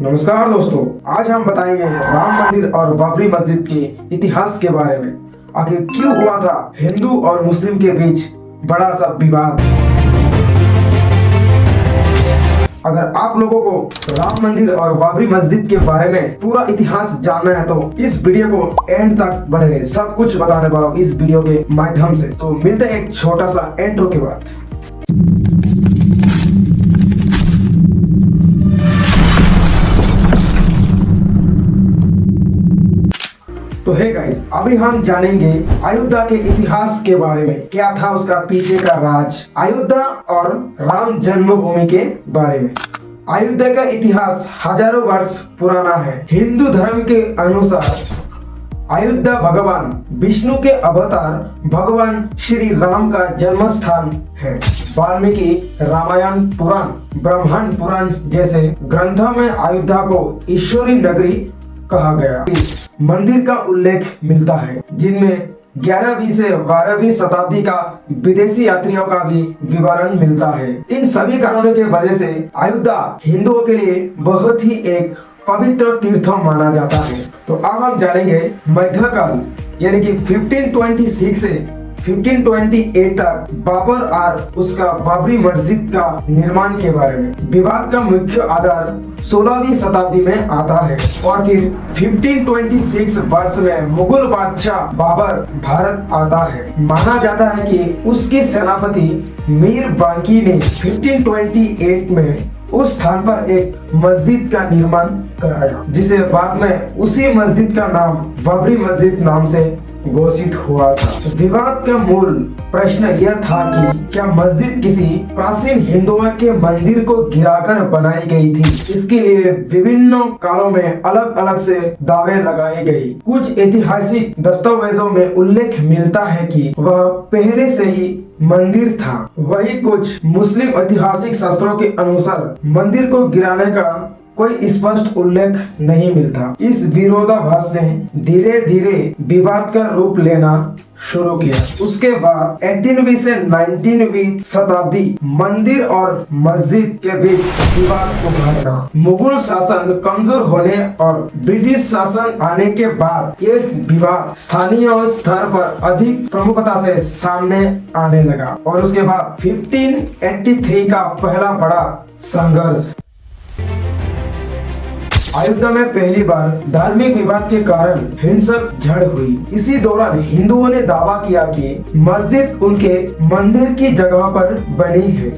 नमस्कार दोस्तों, आज हम बताएंगे राम मंदिर और बाबरी मस्जिद के इतिहास के बारे में। आखिर क्यों हुआ था हिंदू और मुस्लिम के बीच बड़ा सा विवाद। अगर आप लोगों को राम मंदिर और बाबरी मस्जिद के बारे में पूरा इतिहास जानना है तो इस वीडियो को एंड तक बने रहे। सब कुछ बताने वाला हूँ इस वीडियो के माध्यम से। तो मिलते हैं एक छोटा सा इंट्रो के बाद। तो हे गाइस, अभी हम जानेंगे अयोध्या के इतिहास के बारे में। क्या था उसका पीछे का राज, अयोध्या और राम जन्मभूमि के बारे में। अयोध्या का इतिहास हजारों वर्ष पुराना है। हिंदू धर्म के अनुसार अयोध्या भगवान विष्णु के अवतार भगवान श्री राम का जन्म स्थान है। वाल्मीकि रामायण पुराण, ब्रह्मांड पुराण जैसे ग्रंथों में अयोध्या को ईश्वरी नगरी कहा गया। मंदिर का उल्लेख मिलता है जिनमें 11वीं से 12वीं शताब्दी का विदेशी यात्रियों का भी विवरण मिलता है। इन सभी कारणों के वजह से अयोध्या हिंदुओं के लिए बहुत ही एक पवित्र तीर्थ माना जाता है। तो अब हम जानेंगे मध्यकाल यानी कि 1526 से 1528 तक बाबर और उसका बाबरी मस्जिद का निर्माण के बारे में। विवाद का मुख्य आधार 16वीं शताब्दी में आता है और फिर 1526 वर्ष में मुगल बादशाह बाबर भारत आता है। माना जाता है कि उसके सेनापति मीर बांकी ने 1528 में उस स्थान पर एक मस्जिद का निर्माण कराया, जिसे बाद में उसी मस्जिद का नाम बाबरी मस्जिद नाम से घोषित हुआ था। विवाद का मूल प्रश्न यह था कि क्या मस्जिद किसी प्राचीन हिंदुओं के मंदिर को गिराकर बनाई गई थी। इसके लिए विभिन्न कालों में अलग अलग से दावे लगाए गए। कुछ ऐतिहासिक दस्तावेजों में उल्लेख मिलता है कि वह पहले से ही मंदिर था। वही कुछ मुस्लिम ऐतिहासिक शास्त्रों के अनुसार मंदिर को गिराने का कोई स्पष्ट उल्लेख नहीं मिलता। इस विरोधाभास ने धीरे धीरे विवाद का रूप लेना शुरू किया। उसके बाद 18वीं से 19वीं शताब्दी मंदिर और मस्जिद के बीच विवाद उभरा। मुगल शासन कमजोर होने और ब्रिटिश शासन आने के बाद ये विवाद स्थानीय स्तर पर अधिक प्रमुखता से सामने आने लगा और उसके बाद 1583 का पहला बड़ा संघर्ष। अयोध्या में पहली बार धार्मिक विवाद के कारण हिंसक झड़ हुई। इसी दौरान हिंदुओं ने दावा किया कि मस्जिद उनके मंदिर की जगह पर बनी है।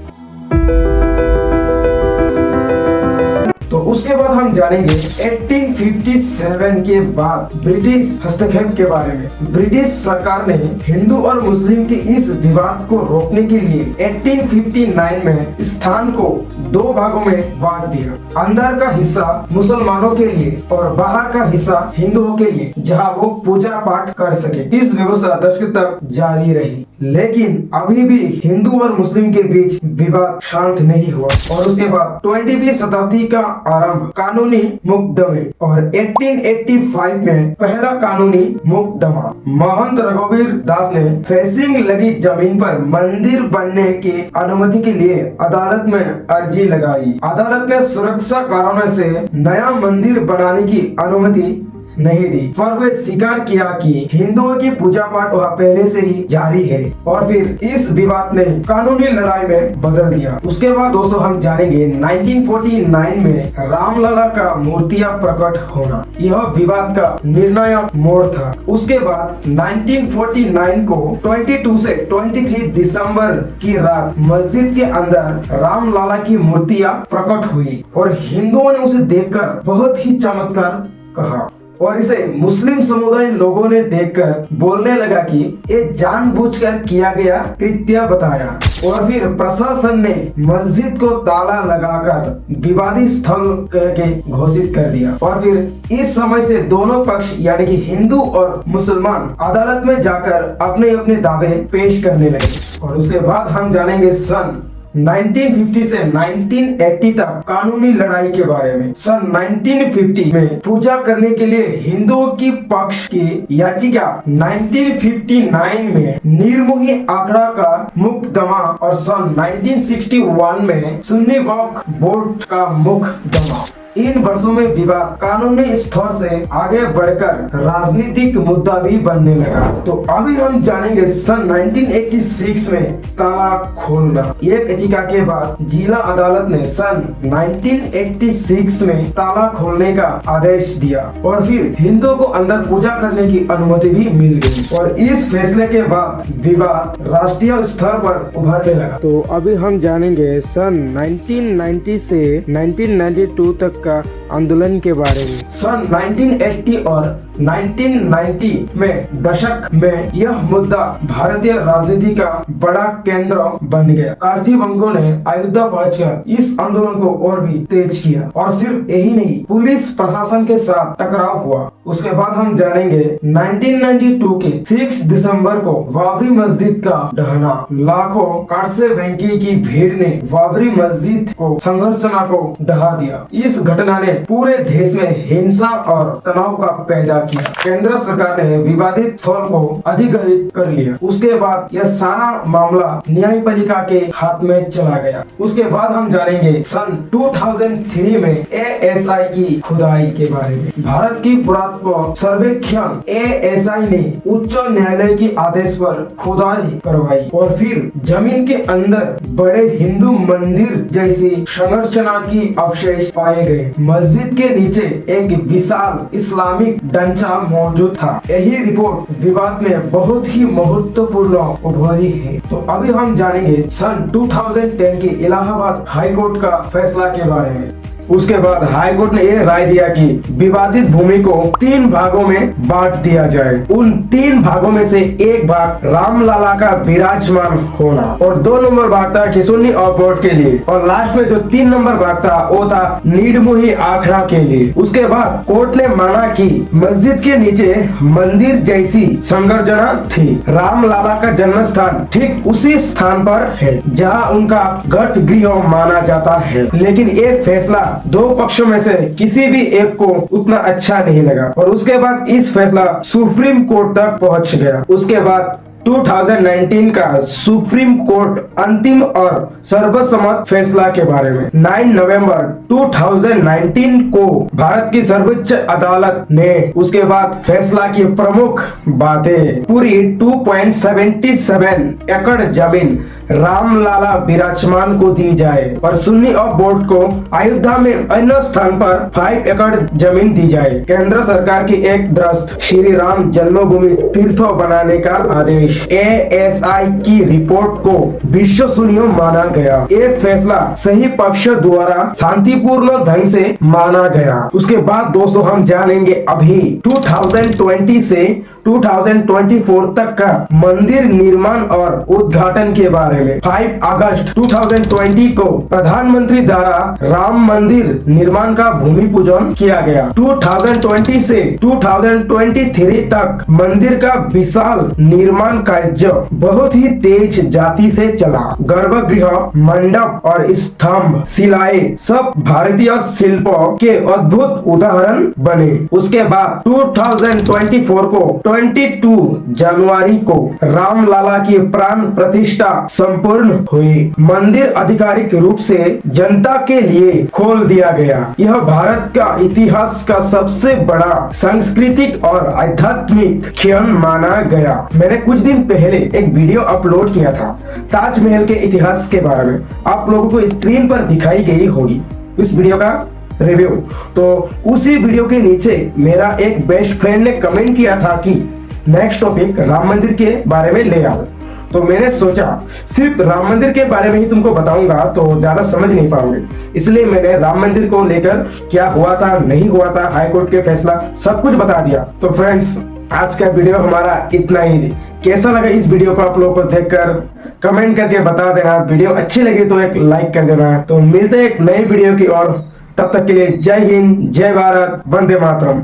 तो उसके बाद हम जानेंगे 1857 के बाद ब्रिटिश हस्तक्षेप के बारे में। ब्रिटिश सरकार ने हिंदू और मुस्लिम के इस विवाद को रोकने के लिए 1859 में स्थान को दो भागों में बांट दिया। अंदर का हिस्सा मुसलमानों के लिए और बाहर का हिस्सा हिंदुओं के लिए, जहां वो पूजा पाठ कर सके। इस व्यवस्था दशकों तक जारी रही, लेकिन अभी भी हिंदू और मुस्लिम के बीच विवाद शांत नहीं हुआ। और उसके बाद 20वीं शताब्दी का आरंभ कानूनी मुकदमे और 1885 में पहला कानूनी मुकदमा। महंत रघुवीर दास ने फेंसिंग लगी जमीन पर मंदिर बनने की अनुमति के लिए अदालत में अर्जी लगाई। अदालत ने सुरक्षा कारणों से नया मंदिर बनाने की अनुमति नहीं दी, पर वे स्वीकार किया कि हिंदुओं की पूजा पाठ वहाँ पहले से ही जारी है। और फिर इस विवाद ने कानूनी लड़ाई में बदल दिया। उसके बाद दोस्तों हम जानेंगे 1949 में रामलला का मूर्तियां प्रकट होना। यह विवाद का निर्णायक मोड़ था। उसके बाद 1949 को 22 से 23 दिसंबर की रात मस्जिद के अंदर रामलला की मूर्तियां प्रकट हुई और हिंदुओं ने उसे देखकर बहुत ही चमत्कार कहा और इसे मुस्लिम समुदाय लोगों ने देखकर बोलने लगा कि ये जानबूझकर किया गया कृत्य बताया। और फिर प्रशासन ने मस्जिद को ताला लगाकर विवादी स्थल के घोषित कर दिया। और फिर इस समय से दोनों पक्ष यानी कि हिंदू और मुसलमान अदालत में जाकर अपने अपने दावे पेश करने लगे। और उसके बाद हम जानेंगे सन 1950 से 1980 तक कानूनी लड़ाई के बारे में। सन 1950 में पूजा करने के लिए हिंदुओं की पक्ष की याचिका 1959 में निर्मोही आंकड़ा का मुकदमा और सन 1961 में सुन्नी वक्फ बोर्ड का मुकदमा। इन वर्षों में विवाद कानूनी स्तर से आगे बढ़कर राजनीतिक मुद्दा भी बनने लगा। तो अभी हम जानेंगे सन 1986 में ताला खोलना। एक याचिका के बाद जिला अदालत ने सन 1986 में ताला खोलने का आदेश दिया और फिर हिंदुओं को अंदर पूजा करने की अनुमति भी मिल गई और इस फैसले के बाद विवाद राष्ट्रीय स्तर पर उभरने लगा। तो अभी हम जानेंगे सन 1990 से 1992 तक का आंदोलन के बारे में। सन 1980 और 1990 में दशक में यह मुद्दा भारतीय राजनीति का बड़ा केंद्र बन गया। काशी बंगो ने अयोध्या पहुंचकर इस आंदोलन को और भी तेज किया और सिर्फ यही नहीं, पुलिस प्रशासन के साथ टकराव हुआ। उसके बाद हम जानेंगे 1992 के 6 दिसंबर को बाबरी मस्जिद का ढहना। लाखों काटसे वेंकी की भीड़ ने बाबरी मस्जिद को संघर्षना को ढहा दिया। इस घटना ने पूरे देश में हिंसा और तनाव का पैदा किया। केंद्र सरकार ने विवादित स्थल को अधिग्रहित कर लिया। उसके बाद यह सारा मामला न्यायपालिका के हाथ में चला गया। उसके बाद हम जानेंगे सन 2003 में ASI की खुदाई के बारे में। भारत की पुरातत्व सर्वेक्षण ASI ने उच्च न्यायालय के आदेश पर खुदाई करवाई और फिर जमीन के अंदर बड़े हिंदू मंदिर जैसी संरचना की अवशेष पाए गए। मस्जिद के नीचे एक विशाल इस्लामिक ढांचा मौजूद था। यही रिपोर्ट विवाद में बहुत ही महत्वपूर्ण उभरी है। तो अभी हम जानेंगे सन 2010 के इलाहाबाद हाई कोर्ट का फैसला के बारे में। उसके बाद हाई कोर्ट ने यह राय दिया कि विवादित भूमि को 3 भागों में बांट दिया जाए। उन 3 भागों में से एक भाग रामलला का विराजमान होना और 2 नंबर भाग था किशुनी और बोर्ड के लिए और लास्ट में जो 3 नंबर भाग था वो था नीडमुही आखड़ा के लिए। उसके बाद कोर्ट ने माना कि मस्जिद के नीचे मंदिर जैसी संरचना थी। रामलला का जन्म स्थान ठीक उसी स्थान पर है जहाँ उनका गर्भ गृह माना जाता है। लेकिन एक फैसला 2 पक्षों में से किसी भी एक को उतना अच्छा नहीं लगा और उसके बाद इस फैसला सुप्रीम कोर्ट तक पहुंच गया। उसके बाद 2019 का सुप्रीम कोर्ट अंतिम और सर्वसम्मत फैसला के बारे में 9 नवंबर 2019 को भारत की सर्वोच्च अदालत ने उसके बाद फैसला की प्रमुख बातें पूरी 2.77 एकड़ जमीन रामलला विराजमान को दी जाए और सुन्नी और बोर्ड को अयोध्या में अन्य स्थान पर 5 एकड़ जमीन दी जाए। केंद्र सरकार की एक दरख्त श्री राम जन्मभूमि तीर्थ बनाने का आदेश। ASI की रिपोर्ट को विश्वसनीय माना गया। ये फैसला सही पक्ष द्वारा शांतिपूर्ण ढंग से माना गया। उसके बाद दोस्तों हम जानेंगे अभी 2020 से 2024 तक का मंदिर निर्माण और उद्घाटन के बारे में। 5 अगस्त 2020 को प्रधानमंत्री द्वारा राम मंदिर निर्माण का भूमि पूजन किया गया। 2020 से 2023 तक मंदिर का विशाल निर्माण कार्य बहुत ही तेज गति से चला। गर्भगृह, मंडप और स्तंभ, शिलाएं सब भारतीय शिल्पों के अद्भुत उदाहरण बने। उसके बाद 2024 को 22 जनवरी को रामलला की प्राण प्रतिष्ठा संपूर्ण हुई। मंदिर आधिकारिक रूप से जनता के लिए खोल दिया गया। यह भारत का इतिहास का सबसे बड़ा सांस्कृतिक और आध्यात्मिक क्षण माना गया। मैंने कुछ दिन पहले एक वीडियो अपलोड किया था ताजमहल के इतिहास के बारे में, आप लोगों को स्क्रीन पर दिखाई गई होगी इस वीडियो का रिव्यू। तो उसी वीडियो के नीचे मेरा एक बेस्ट फ्रेंड ने कमेंट किया था कि नेक्स्ट टॉपिक राम मंदिर के बारे में ले आओ। तो मैंने सोचा सिर्फ राम मंदिर के बारे में ही तुमको बताऊंगा तो ज्यादा समझ नहीं पाओगे, इसलिए मैंने राम मंदिर को लेकर क्या हुआ था नहीं हुआ था, हाई कोर्ट के फैसला सब कुछ बता दिया। तो फ्रेंड्स आज का वीडियो हमारा इतना ही। कैसा लगा इस वीडियो को आप लोगों को देखकर कमेंट करके बता देना। वीडियो अच्छी लगी तो एक लाइक कर देना। तो मिलते हैं एक नई वीडियो की और, तब तक के लिए जय हिंद, जय भारत, वंदे मातरम।